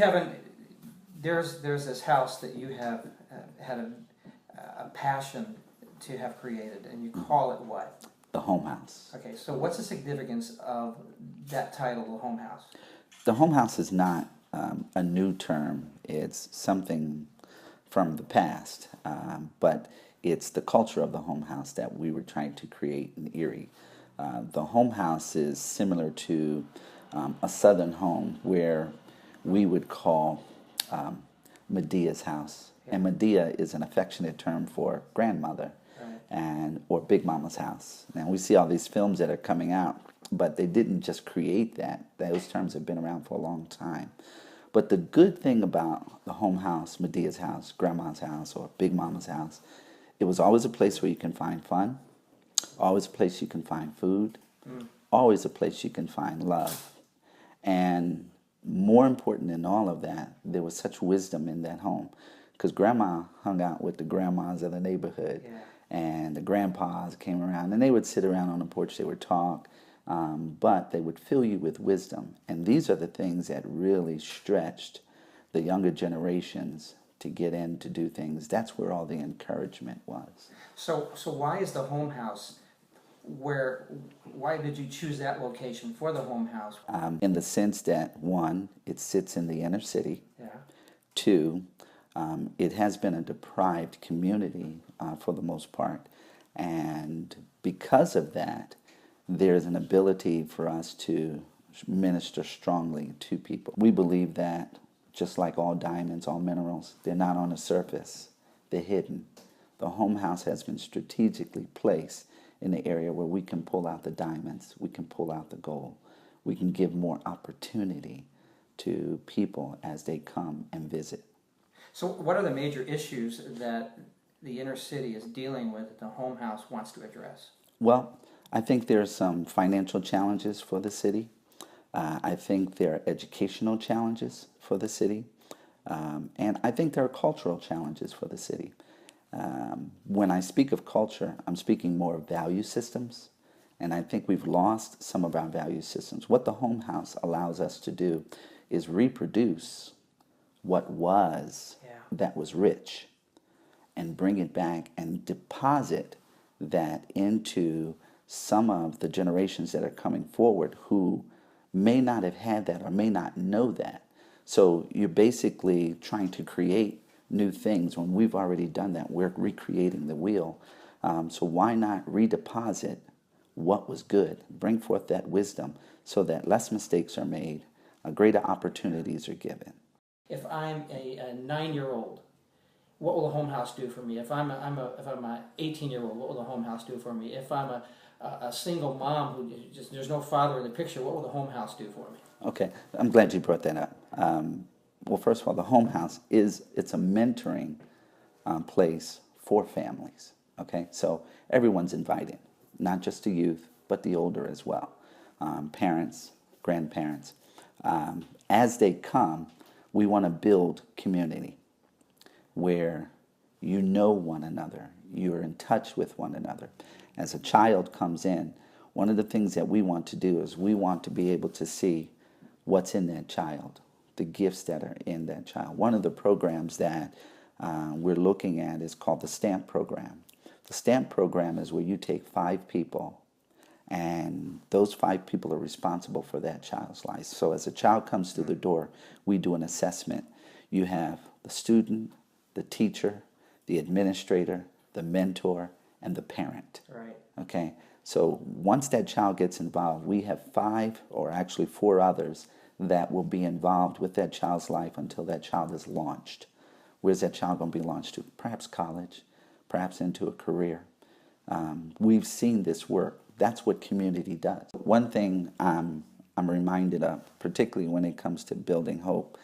Kevin, there's this house that you have had a passion to have created, and you call it what? The Home House. Okay, so what's the significance of that title, the Home House? The Home House is not a new term. It's something from the past, but it's the culture of the home house that we were trying to create in Erie. The home house is similar to a southern home where we would call Medea's house. Yeah. And Medea is an affectionate term for grandmother, Right. and or Big Mama's house. Now we see all these films that are coming out, but they didn't just create that. Those terms have been around for a long time. But the good thing about the home house, Medea's house, Grandma's house, or Big Mama's house, it was always a place where you can find fun, always a place you can find food, always a place you can find love. And more important than all of that, there was such wisdom in that home. Because Grandma hung out with the grandmas of the neighborhood, Yeah. and the grandpas came around, and they would sit around on the porch, they would talk, but they would fill you with wisdom. And these are the things that really stretched the younger generations to get in to do things. That's where all the encouragement was. So why is the Home House why did you choose that location for the Home House? In the sense that, one, it sits in the inner city. Yeah. Two, it has been a deprived community for the most part. And because of that, there's an ability for us to minister strongly to people. We believe that just like all diamonds, all minerals, they're not on the surface, they're hidden. The home house has been strategically placed in the area where we can pull out the diamonds, we can pull out the gold, we can give more opportunity to people as they come and visit. So what are the major issues that the inner city is dealing with that the Home House wants to address? Well, I think there are some financial challenges for the city. I think there are educational challenges for the city. And I think there are cultural challenges for the city. When I speak of culture, I'm speaking more of value systems. And I think we've lost some of our value systems. What the Home House allows us to do is reproduce what was that was rich and bring it back and deposit that into some of the generations that are coming forward who may not have had that or may not know that. So you're basically trying to create new things when we've already done that. We're recreating the wheel. So why not redeposit what was good, bring forth that wisdom so that less mistakes are made, greater opportunities are given. If I'm a 9-year-old, what will the Home House do for me? If I'm a 18-year-old, what will the Home House do for me? If I'm a single mom who just there's no father in the picture, what will the Home House do for me? Okay, I'm glad you brought that up. Well, first of all, the Home House it's a mentoring place for families. Okay, so everyone's invited, not just the youth, but the older as well, parents, grandparents. As they come, we want to build community where you know one another, you're in touch with one another. As a child comes in, one of the things that we want to do is we want to be able to see what's in that child, the gifts that are in that child. One of the programs that we're looking at is called the STAMP program. The STAMP program is where you take 5 people, and those 5 people are responsible for that child's life. So as a child comes through the door, we do an assessment. You have the student, the teacher, the administrator, the mentor, and the parent. Right. Okay? So once that child gets involved, we have 5 or actually 4 others that will be involved with that child's life until that child is launched. Where's that child going to be launched to? Perhaps college, perhaps into a career. We've seen this work. That's what community does. One thing I'm reminded of, particularly when it comes to building hope,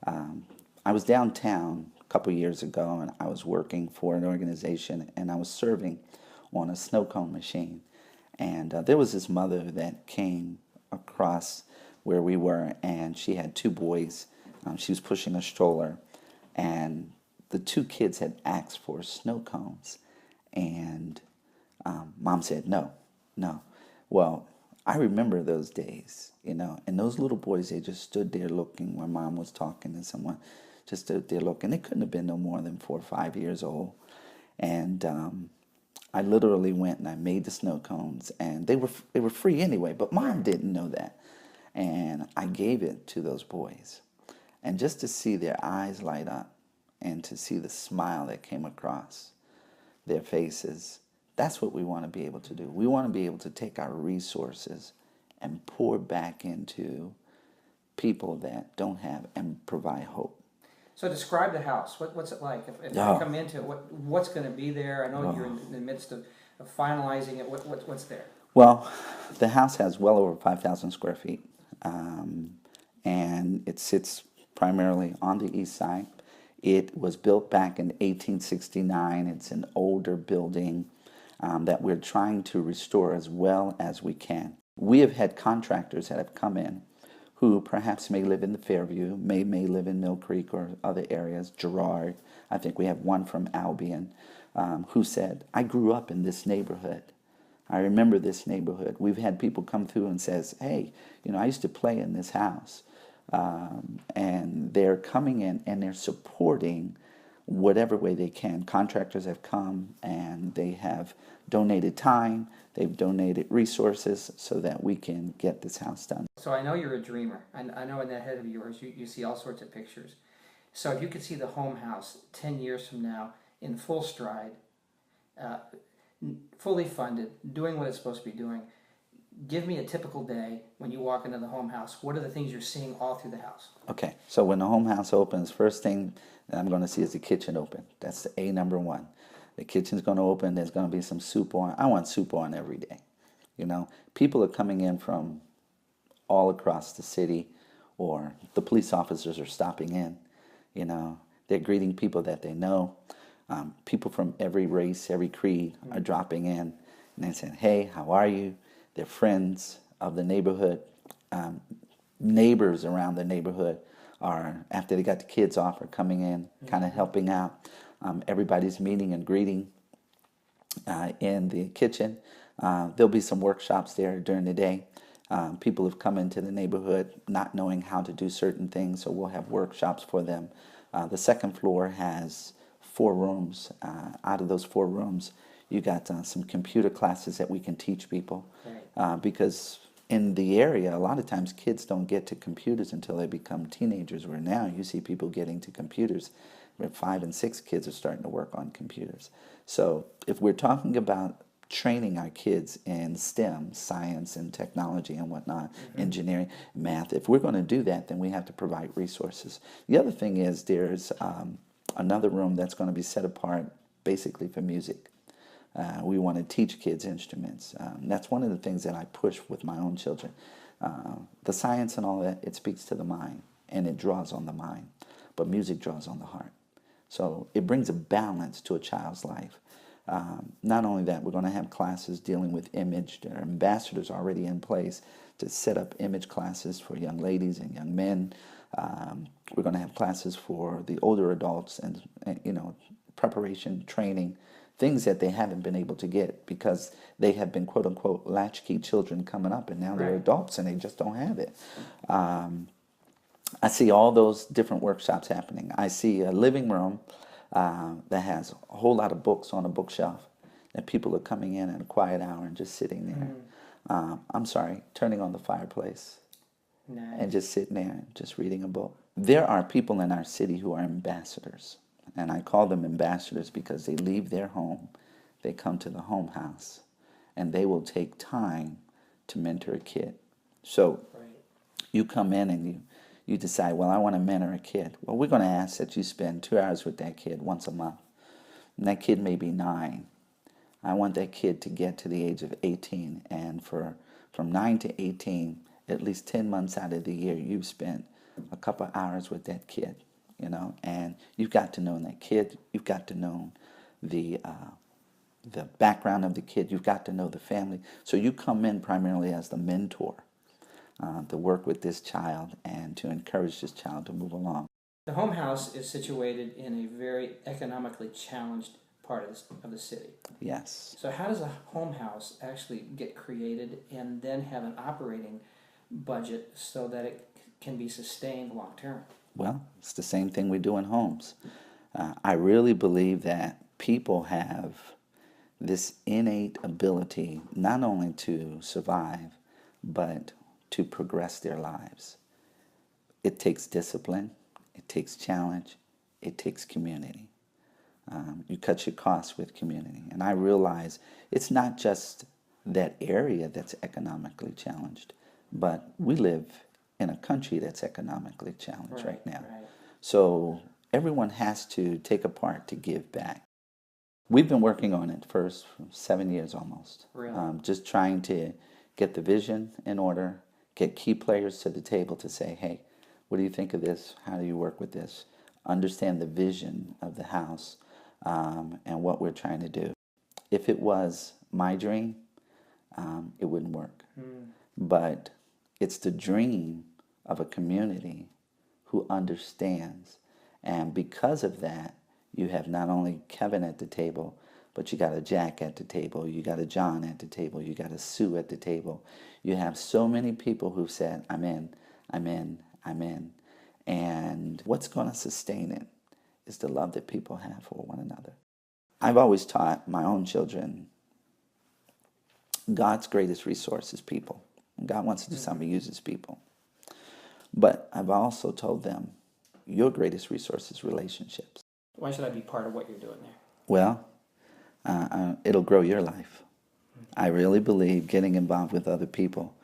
I was downtown a couple years ago, and I was working for an organization, and I was serving on a snow cone machine. And there was this mother that came across where we were, and she had 2 boys. She was pushing a stroller, and the 2 kids had asked for snow cones. And Mom said, no. Well, I remember those days, and those little boys, they just stood there looking when mom was talking to someone, just stood there looking. They couldn't have been no more than 4 or 5 years old. And I literally went and I made the snow cones, and they were free anyway, but mom didn't know that. And I gave it to those boys. And just to see their eyes light up and to see the smile that came across their faces, that's what we want to be able to do. We want to be able to take our resources and pour back into people that don't have and provide hope. So describe the house. What's it like? If I come into it, what's going to be there? I know you're in the midst of finalizing it. What's there? Well, the house has well over 5,000 square feet, and it sits primarily on the east side. It was built back in 1869. It's an older building that we're trying to restore as well as we can. We have had contractors that have come in who perhaps may live in the Fairview, may live in Mill Creek or other areas, Girard. I think we have one from Albion, who said, I grew up in this neighborhood. I remember this neighborhood. We've had people come through and says, hey, I used to play in this house. And they're coming in and they're supporting whatever way they can. Contractors have come and they have donated time, they've donated resources so that we can get this house done. So I know you're a dreamer. I know in that head of yours you see all sorts of pictures. So if you could see the home house 10 years from now in full stride, fully funded, doing what it's supposed to be doing, give me a typical day when you walk into the home house. What are the things you're seeing all through the house? Okay, so when the home house opens, first thing that I'm going to see is the kitchen open. That's the number one. The kitchen's going to open. There's going to be some soup on. I want soup on every day. People are coming in from all across the city, or the police officers are stopping in. They're greeting people that they know. People from every race, every creed are dropping in, and they're saying, hey, how are you? They're friends of the neighborhood. Neighbors around the neighborhood are, after they got the kids off, are coming in, kind of helping out. Everybody's meeting and greeting in the kitchen. There'll be some workshops there during the day. People have come into the neighborhood not knowing how to do certain things, so we'll have workshops for them. The second floor has 4 rooms. Out of those 4 rooms, you got some computer classes that we can teach people. Because in the area, a lot of times kids don't get to computers until they become teenagers, where now you see people getting to computers where 5 and 6 kids are starting to work on computers. So if we're talking about training our kids in STEM, science and technology and whatnot, engineering, math, if we're going to do that, then we have to provide resources. The other thing is there's another room that's going to be set apart basically for music. We want to teach kids instruments. That's one of the things that I push with my own children. The science and all that, it speaks to the mind, and it draws on the mind. But music draws on the heart. So it brings a balance to a child's life. Not only that, we're going to have classes dealing with image. There are ambassadors already in place to set up image classes for young ladies and young men. We're going to have classes for the older adults and preparation, training, things that they haven't been able to get because they have been quote-unquote latchkey children coming up, and now they're adults and they just don't have it. I see all those different workshops happening. I see a living room that has a whole lot of books on a bookshelf that people are coming in at a quiet hour and just sitting there. Turning on the fireplace. Nice. And just sitting there and just reading a book. There are people in our city who are ambassadors. And I call them ambassadors because they leave their home, they come to the home house, and they will take time to mentor a kid. So you come in and you decide, well, I want to mentor a kid. Well, we're going to ask that you spend 2 hours with that kid once a month. And that kid may be 9. I want that kid to get to the age of 18. And from 9 to 18, at least 10 months out of the year, you've spent a couple hours with that kid. And you've got to know that kid. You've got to know the background of the kid. You've got to know the family. So you come in primarily as the mentor to work with this child and to encourage this child to move along. The home house is situated in a very economically challenged part of the city. Yes. So how does a home house actually get created and then have an operating budget so that it can be sustained long term? Well, it's the same thing we do in homes. I really believe that people have this innate ability not only to survive, but to progress their lives. It takes discipline, it takes challenge, it takes community. You cut your costs with community. And I realize it's not just that area that's economically challenged, but we live in a country that's economically challenged right now. Right. So everyone has to take a part to give back. We've been working on it for 7 years almost. Really? Just trying to get the vision in order, get key players to the table to say, hey, what do you think of this? How do you work with this? Understand the vision of the house and what we're trying to do. If it was my dream, it wouldn't work. But it's the dream of a community who understands. And because of that, you have not only Kevin at the table, but you got a Jack at the table, you got a John at the table, you got a Sue at the table. You have so many people who've said, I'm in, I'm in, I'm in. And what's going to sustain it is the love that people have for one another. I've always taught my own children God's greatest resource is people. When God wants to do something, He uses people. But I've also told them, your greatest resource is relationships. Why should I be part of what you're doing there? Well, it'll grow your life. I really believe getting involved with other people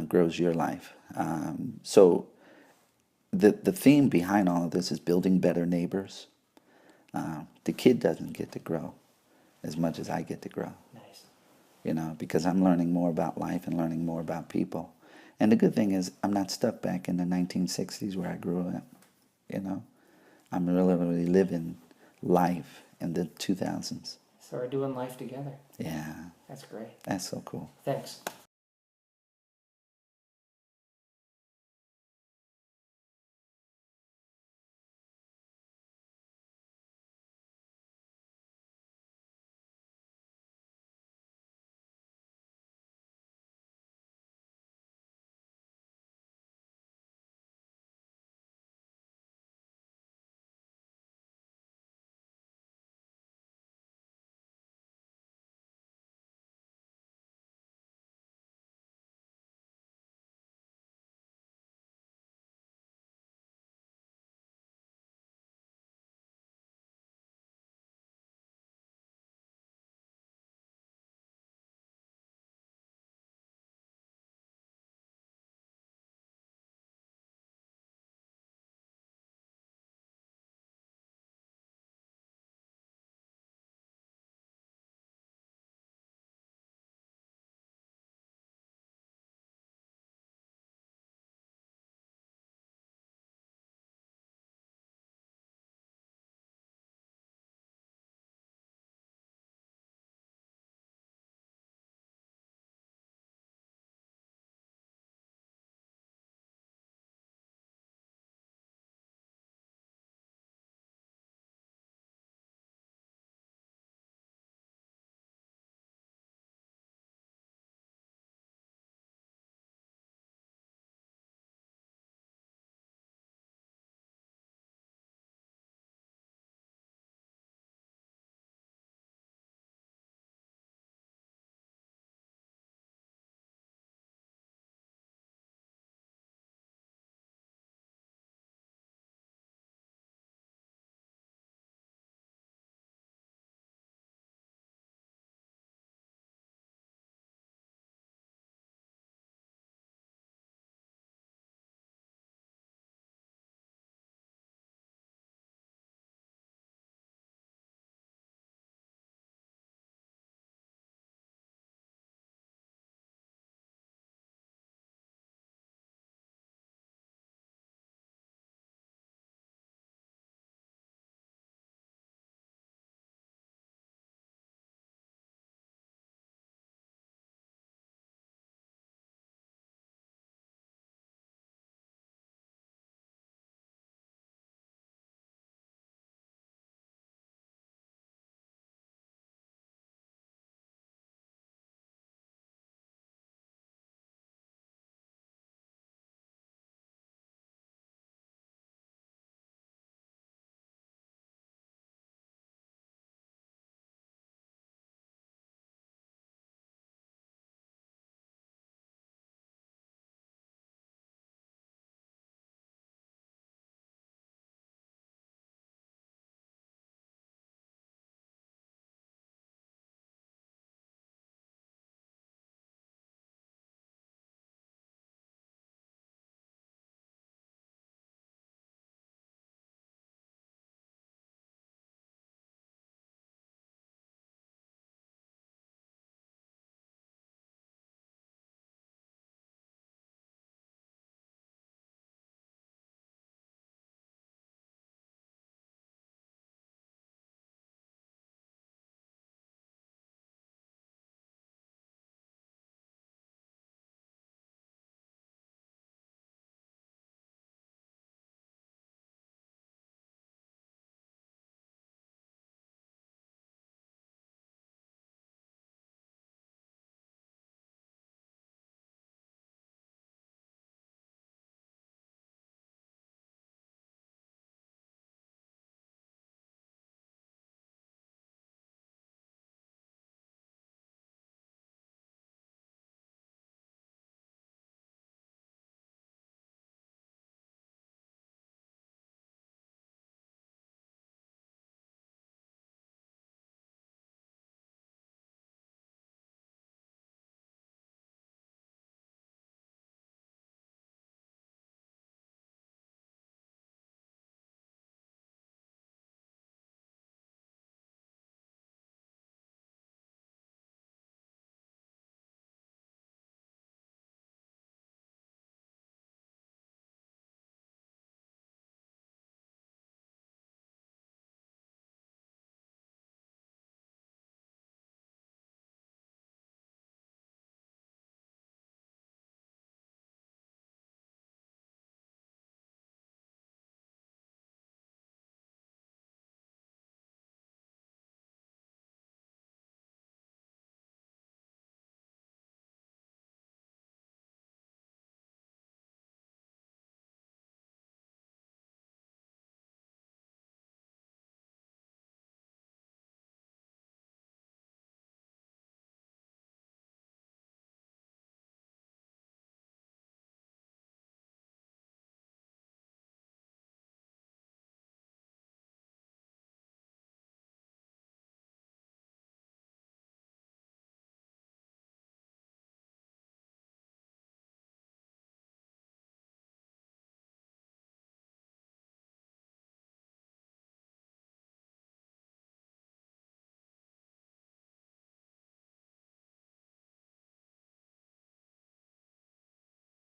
grows your life. So the theme behind all of this is building better neighbors. The kid doesn't get to grow as much as I get to grow. Nice. You know, because I'm learning more about life and learning more about people. And the good thing is I'm not stuck back in the 1960s where I grew up. You know, I'm really living life in the 2000s. So we're doing life together. Yeah, That's great. that's so cool. Thanks.